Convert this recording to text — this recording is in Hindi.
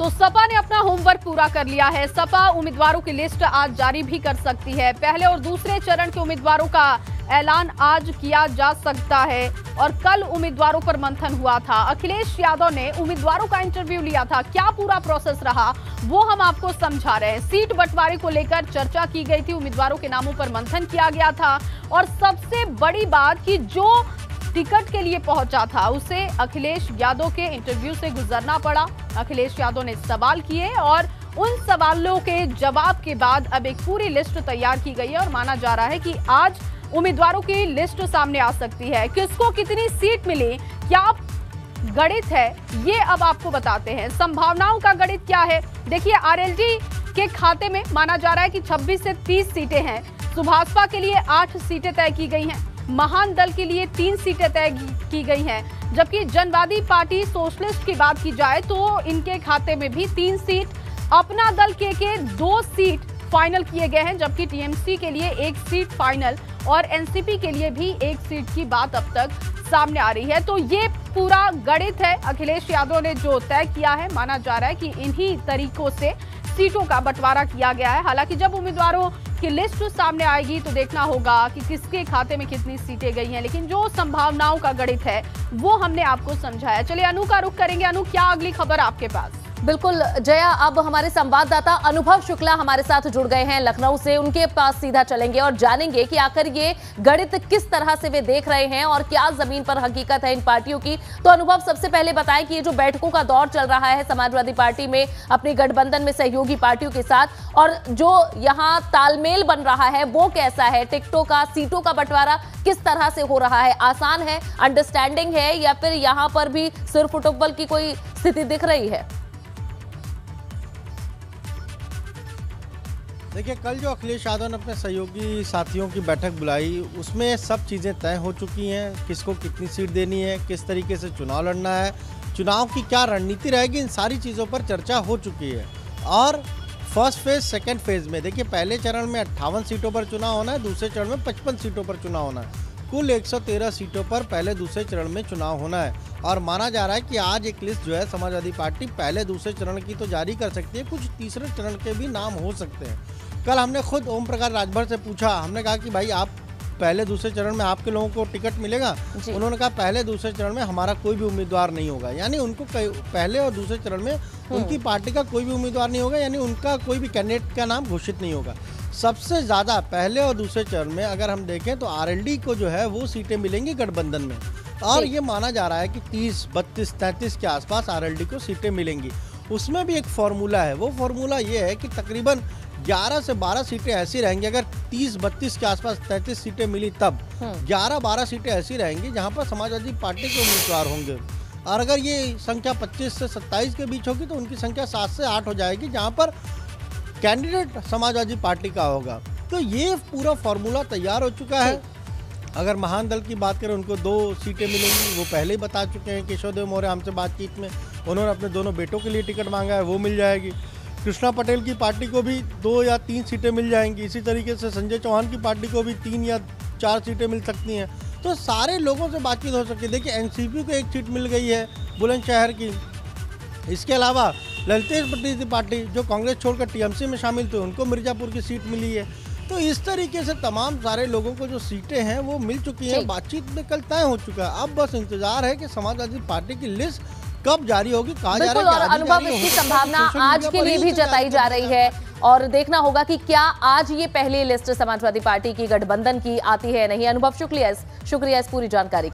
तो सपा ने अपना होमवर्क पूरा कर लिया है। सपा उम्मीदवारों की लिस्ट आज जारी भी कर सकती है। पहले और दूसरे चरण के उम्मीदवारों का ऐलान आज किया जा सकता है और कल उम्मीदवारों पर मंथन हुआ था। अखिलेश यादव ने उम्मीदवारों का इंटरव्यू लिया था। क्या पूरा प्रोसेस रहा वो हम आपको समझा रहे हैं। सीट बंटवारे को लेकर चर्चा की गई थी, उम्मीदवारों के नामों पर मंथन किया गया था और सबसे बड़ी बात कि जो टिकट के लिए पहुंचा था उसे अखिलेश यादव के इंटरव्यू से गुजरना पड़ा। अखिलेश यादव ने सवाल किए और उन सवालों के जवाब के बाद अब एक पूरी लिस्ट तैयार की गई है और माना जा रहा है कि आज उम्मीदवारों की लिस्ट सामने आ सकती है। किसको कितनी सीट मिली, क्या गणित है, ये अब आपको बताते हैं। संभावनाओं का गणित क्या है, देखिए आरएलडी के खाते में माना जा रहा है कि 26 से 30 सीटें हैं। सुभाषपा के लिए 8 सीटें तय की गई हैं। महान दल के लिए 3 सीटें तय की गई हैं, जबकि जनवादी पार्टी सोशलिस्ट की बात की जाए तो इनके खाते में भी 3 सीट, अपना दल के 2 सीट फाइनल किए गए हैं, जबकि टीएमसी के लिए 1 सीट फाइनल और एनसीपी के लिए भी 1 सीट की बात अब तक सामने आ रही है। तो ये पूरा गणित है अखिलेश यादव ने जो तय किया है। माना जा रहा है कि इन्हीं तरीकों से सीटों का बंटवारा किया गया है। हालांकि जब उम्मीदवारों की लिस्ट सामने आएगी तो देखना होगा कि किसके खाते में कितनी सीटें गई हैं, लेकिन जो संभावनाओं का गणित है वो हमने आपको समझाया। चलिए अनु का रुख करेंगे। अनु, क्या अगली खबर आपके पास? बिल्कुल जया, अब हमारे संवाददाता अनुभव शुक्ला हमारे साथ जुड़ गए हैं लखनऊ से। उनके पास सीधा चलेंगे और जानेंगे कि आखिर ये गणित किस तरह से वे देख रहे हैं और क्या जमीन पर हकीकत है इन पार्टियों की। तो अनुभव, सबसे पहले बताएं कि ये जो बैठकों का दौर चल रहा है समाजवादी पार्टी में अपनी गठबंधन में सहयोगी पार्टियों के साथ, और जो यहाँ तालमेल बन रहा है वो कैसा है? टिकटों का, सीटों का बंटवारा किस तरह से हो रहा है? आसान है, अंडरस्टैंडिंग है, या फिर यहाँ पर भी सिर फुटबॉल की कोई स्थिति दिख रही है? देखिए, कल जो अखिलेश यादव ने अपने सहयोगी साथियों की बैठक बुलाई उसमें सब चीज़ें तय हो चुकी हैं। किसको कितनी सीट देनी है, किस तरीके से चुनाव लड़ना है, चुनाव की क्या रणनीति रहेगी, इन सारी चीज़ों पर चर्चा हो चुकी है। और फर्स्ट फेज, सेकंड फेज में देखिए, पहले चरण में 58 सीटों पर चुनाव होना है, दूसरे चरण में 55 सीटों पर चुनाव होना है। कुल 113 सीटों पर पहले दूसरे चरण में चुनाव होना है और माना जा रहा है कि आज एक लिस्ट जो है समाजवादी पार्टी पहले दूसरे चरण की तो जारी कर सकती है, कुछ तीसरे चरण के भी नाम हो सकते हैं। कल हमने खुद ओम प्रकाश राजभर से पूछा, हमने कहा कि भाई आप पहले दूसरे चरण में आपके लोगों को टिकट मिलेगा? उन्होंने कहा पहले दूसरे चरण में हमारा कोई भी उम्मीदवार नहीं होगा, यानी उनको पहले और दूसरे चरण में उनकी पार्टी का कोई भी उम्मीदवार नहीं होगा, यानी उनका कोई भी कैंडिडेट का नाम घोषित नहीं होगा। सबसे ज़्यादा पहले और दूसरे चरण में अगर हम देखें तो आरएलडी को जो है वो सीटें मिलेंगी गठबंधन में, और ये माना जा रहा है कि 30, 32, 33 के आसपास आरएलडी को सीटें मिलेंगी। उसमें भी एक फार्मूला है, वो फार्मूला ये है कि तकरीबन 11 से 12 सीटें ऐसी रहेंगी, अगर 30-32 के आसपास 33 सीटें मिली तब 11-12 सीटें ऐसी रहेंगी जहां पर समाजवादी पार्टी के उम्मीदवार होंगे, और अगर ये संख्या 25 से 27 के बीच होगी तो उनकी संख्या 7 से 8 हो जाएगी जहां पर कैंडिडेट समाजवादी पार्टी का होगा। तो ये पूरा फार्मूला तैयार हो चुका है। अगर महान दल की बात करें, उनको 2 सीटें मिलेंगी, वो पहले ही बता चुके हैं। केशव देव मौर्य हमसे बातचीत में उन्होंने अपने दोनों बेटों के लिए टिकट मांगा है, वो मिल जाएगी। कृष्णा पटेल की पार्टी को भी 2 या 3 सीटें मिल जाएंगी। इसी तरीके से संजय चौहान की पार्टी को भी 3 या 4 सीटें मिल सकती हैं। तो सारे लोगों से बातचीत हो सकती है। देखिए, एनसीपी को 1 सीट मिल गई है बुलंदशहर की। इसके अलावा ललितेश पटेल पार्टी जो कांग्रेस छोड़कर टीएमसी में शामिल थे, उनको मिर्जापुर की सीट मिली है। तो इस तरीके से तमाम सारे लोगों को जो सीटें हैं वो मिल चुकी हैं। बातचीत में कल तय हो चुका है। अब बस इंतजार है कि समाजवादी पार्टी की लिस्ट कब जारी होगी, कहा जा रहा है। और अनुभव, इसकी संभावना आज के लिए भी जताई जा रही है और देखना होगा कि क्या आज ये पहली लिस्ट समाजवादी पार्टी की गठबंधन की आती है नहीं। अनुभव, शुक्रिया इस पूरी जानकारी।